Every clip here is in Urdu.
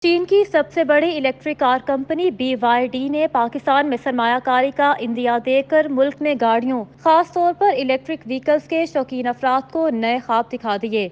چین کی سب سے بڑی الیکٹرک کار کمپنی BYD نے پاکستان میں سرمایہ کاری کا عندیہ دے کر ملک میں گاڑیوں، خاص طور پر الیکٹرک وہیکلز کے شوقین افراد کو نئے خواب دکھا دیے۔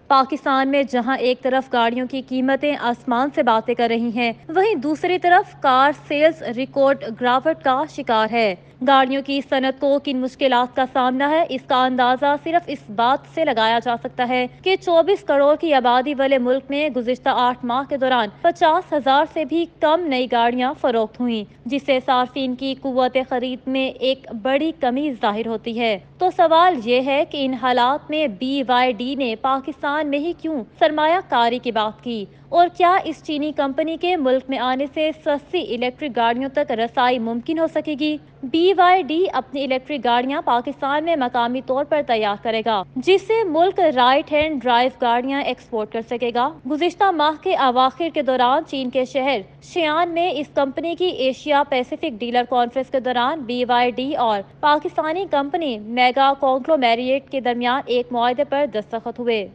پاکستان میں جہاں ایک طرف گاڑیوں کی قیمتیں آسمان سے باتیں کر رہی ہیں، وہیں دوسری طرف کار سیلز ریکارڈ گراوٹ کا شکار ہے۔ گاڑیوں کی صنعت کو کن مشکلات کا سامنا ہے، اس کا اندازہ صرف اس بات سے لگایا جا سکتا ہے کہ 24 کروڑ کی آبادی والے ملک میں گزشتہ 8 ماہ کے دوران 50,000 سے بھی کم نئی گاڑیاں فروخت ہوئیں، جس سے صارفین کی قوت خرید میں ایک بڑی کمی ظاہر ہوتی ہے۔ تو سوال یہ ہے کہ ان حالات میں BYD نے پاکستان میں ہی کیوں سرمایہ کاری کی بات کی، اور کیا اس چینی کمپنی کے ملک میں آنے سے سستی الیکٹرک گاڑیوں تک رسائی ممکن ہو سکے گی؟ BYD اپنی الیکٹرک گاڑیاں پاکستان میں مقامی طور پر تیار کرے گا، جس سے ملک رائٹ ہینڈ ڈرائیو گاڑیاں ایکسپورٹ کر سکے گا۔ گزشتہ ماہ کے اواخر کے دوران چین کے شہر شیان میں اس کمپنی کی ایشیا پیسیفک ڈیلر کانفرنس کے دوران BYD اور پاکستانی کمپنی میگا کانگلومیریٹ کے درمیان ایک معاہدے پر دستخط ہوئے۔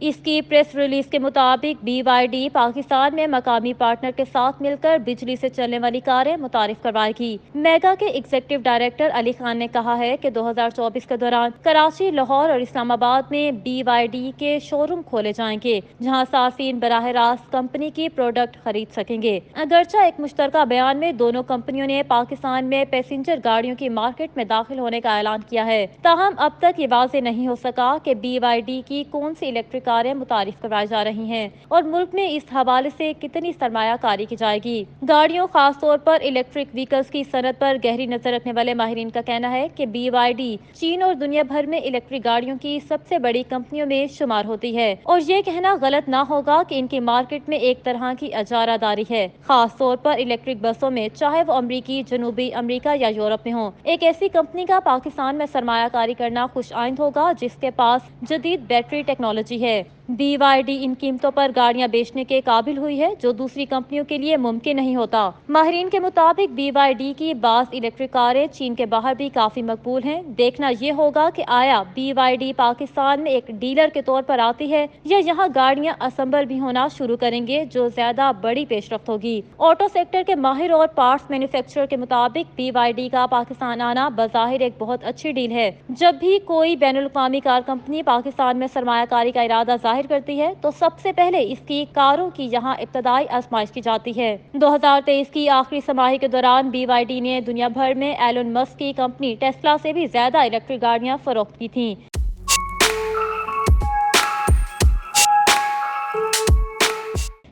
اس کی پریس ریلیز کے مطابق BYD پاکستان میں مقامی پارٹنر کے ساتھ مل کر بجلی سے چلنے والی کاریں متعارف کروائے گی۔ میگا کے ایگزیکٹو ڈائریکٹر علی خان نے کہا ہے کہ 2024 کے دوران کراچی، لاہور اور اسلام آباد میں BYD کے شو روم کھولے جائیں گے، جہاں صارفین براہ راست کمپنی کی پروڈکٹ خرید سکیں گے۔ اگرچہ ایک مشترکہ بیان میں دونوں کمپنیوں نے پاکستان میں پیسنجر گاڑیوں کی مارکیٹ میں داخل ہونے کا اعلان کیا ہے، تاہم اب تک یہ واضح نہیں ہو سکا کہ BYD کی کون سی الیکٹرک کاریں متعارف کروائی جا رہی ہیں اور ملک میں اس حوالے سے کتنی سرمایہ کاری کی جائے گی۔ گاڑیوں، خاص طور پر الیکٹرک وہیکلز کی صنعت پر گہری نظر رکھنے والے ماہرین کا کہنا ہے کہ BYD چین اور دنیا بھر میں الیکٹرک گاڑیوں کی سب سے بڑی کمپنیوں میں شمار ہوتی ہے، اور یہ کہنا غلط نہ ہوگا کہ ان کی مارکیٹ میں ایک طرح کی اجارہ داری ہے، خاص طور پر الیکٹرک بسوں میں، چاہے وہ امریکی، جنوبی امریکہ یا یورپ میں ہوں۔ ایک ایسی کمپنی کا پاکستان میں سرمایہ کاری کرنا خوش آئند ہوگا جس کے پاس جدید بیٹری ٹیکنالوجی ہے۔ BYD ان قیمتوں پر گاڑیاں بیچنے کے قابل ہوئی ہے جو دوسری کمپنیوں کے لیے ممکن نہیں ہوتا۔ ماہرین کے مطابق BYD کی بعض الیکٹرک کاریں چین کے باہر بھی کافی مقبول ہیں۔ دیکھنا یہ ہوگا کہ آیا BYD پاکستان میں ایک ڈیلر کے طور پر آتی ہے یا یہاں گاڑیاں اسمبل بھی ہونا شروع کریں گے، جو زیادہ بڑی پیش رفت ہوگی۔ آٹو سیکٹر کے ماہر اور پارٹس مینوفیکچرر کے مطابق BYD کا پاکستان آنا بظاہر ایک بہت اچھی ڈیل ہے۔ جب بھی کوئی بین الاقوامی کار کمپنی پاکستان میں سرمایہ کاری کا ارادہ ظاہر کرتی ہے تو سب سے پہلے اس کی کاروں کی یہاں ابتدائی آزمائش کی جاتی ہے۔ 2023 کی آخری سہ کے دوران BYD نے دنیا بھر میں ایلن مسک کی کمپنی ٹیسلا سے بھی زیادہ الیکٹرک گاڑیاں فروخت کی تھیں۔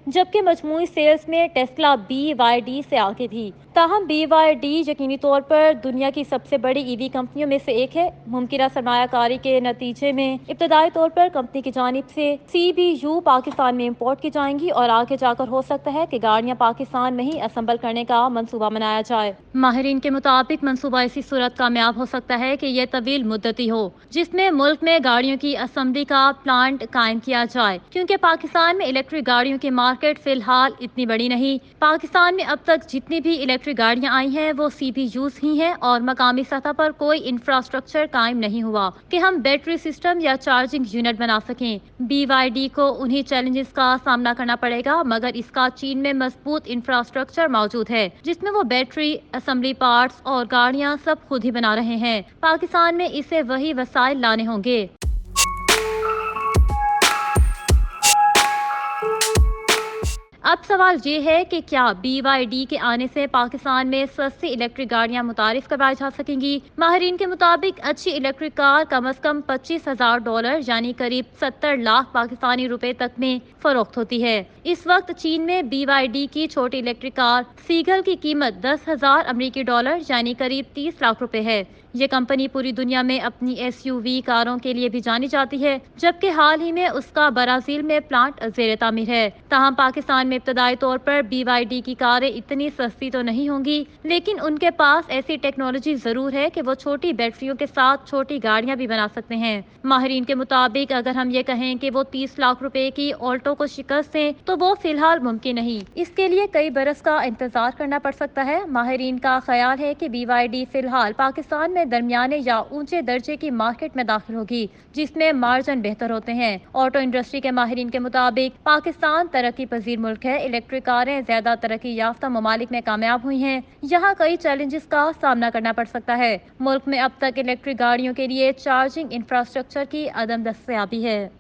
جبکہ مجموعی سیلز میں ٹیسلا BYD سے آگے تھی۔ تاہم BYD یقینی طور پر دنیا کی سب سے بڑی EV کمپنیوں میں سے ایک ہے۔ ممکنہ سرمایہ کاری کے نتیجے میں ابتدائی طور پر کمپنی کی جانب سے CBU پاکستان میں امپورٹ کی جائیں گی اور آگے جا کر ہو سکتا ہے کہ گاڑیاں پاکستان میں ہی اسمبل کرنے کا منصوبہ بنایا جائے۔ ماہرین کے مطابق منصوبہ اسی صورت کامیاب ہو سکتا ہے کہ یہ طویل مدتی ہو، جس میں ملک میں گاڑیوں کی اسمبلی کا پلانٹ قائم کیا جائے، کیونکہ پاکستان میں الیکٹرک گاڑیوں کی مارکیٹ فی الحال اتنی بڑی نہیں۔ پاکستان میں اب تک جتنی بھی الیکٹرک گاڑیاں آئی ہیں وہ CBUs ہی ہیں اور مقامی سطح پر کوئی انفراسٹرکچر قائم نہیں ہوا کہ ہم بیٹری سسٹم یا چارجنگ یونٹ بنا سکیں۔ BYD کو انہی چیلنجز کا سامنا کرنا پڑے گا، مگر اس کا چین میں مضبوط انفراسٹرکچر موجود ہے جس میں وہ بیٹری، اسمبلی پارٹس اور گاڑیاں سب خود ہی بنا رہے ہیں۔ پاکستان میں اسے وہی وسائل لانے ہوں گے۔ اب سوال یہ ہے کہ کیا BYD کے آنے سے پاکستان میں سستی الیکٹرک گاڑیاں متعارف کروائی جا سکیں گی؟ ماہرین کے مطابق اچھی الیکٹرک کار کم از کم $25,000 یعنی قریب 70 لاکھ پاکستانی روپے تک میں فروخت ہوتی ہے۔ اس وقت چین میں BYD کی چھوٹی الیکٹرک کار سیگل کی قیمت $10,000 یعنی قریب 30 لاکھ روپے ہے۔ یہ کمپنی پوری دنیا میں اپنی SUV کاروں کے لیے بھی جانی جاتی ہے، جبکہ حال ہی میں اس کا برازیل میں پلانٹ زیر تعمیر ہے۔ تاہم پاکستان میں ابتدائی طور پر BYD کی کاریں اتنی سستی تو نہیں ہوں گی، لیکن ان کے پاس ایسی ٹیکنالوجی ضرور ہے کہ وہ چھوٹی بیٹریوں کے ساتھ چھوٹی گاڑیاں بھی بنا سکتے ہیں۔ ماہرین کے مطابق اگر ہم یہ کہیں کہ وہ 30 لاکھ روپے کی آلٹو کو شکست دیں تو وہ فی الحال ممکن نہیں، اس کے لیے کئی برس کا انتظار کرنا پڑ سکتا ہے۔ ماہرین کا خیال ہے کہ BYD فی الحال پاکستان میں درمیانے یا اونچے درجے کی مارکیٹ میں داخل ہوگی، جس میں مارجن بہتر ہوتے ہیں۔ آٹو انڈسٹری کے ماہرین کے مطابق پاکستان ترقی پذیر ملک ہے، الیکٹرک کاریں زیادہ ترقی یافتہ ممالک میں کامیاب ہوئی ہیں، یہاں کئی چیلنجز کا سامنا کرنا پڑ سکتا ہے۔ ملک میں اب تک الیکٹرک گاڑیوں کے لیے چارجنگ انفراسٹرکچر کی عدم دستیابی ہے۔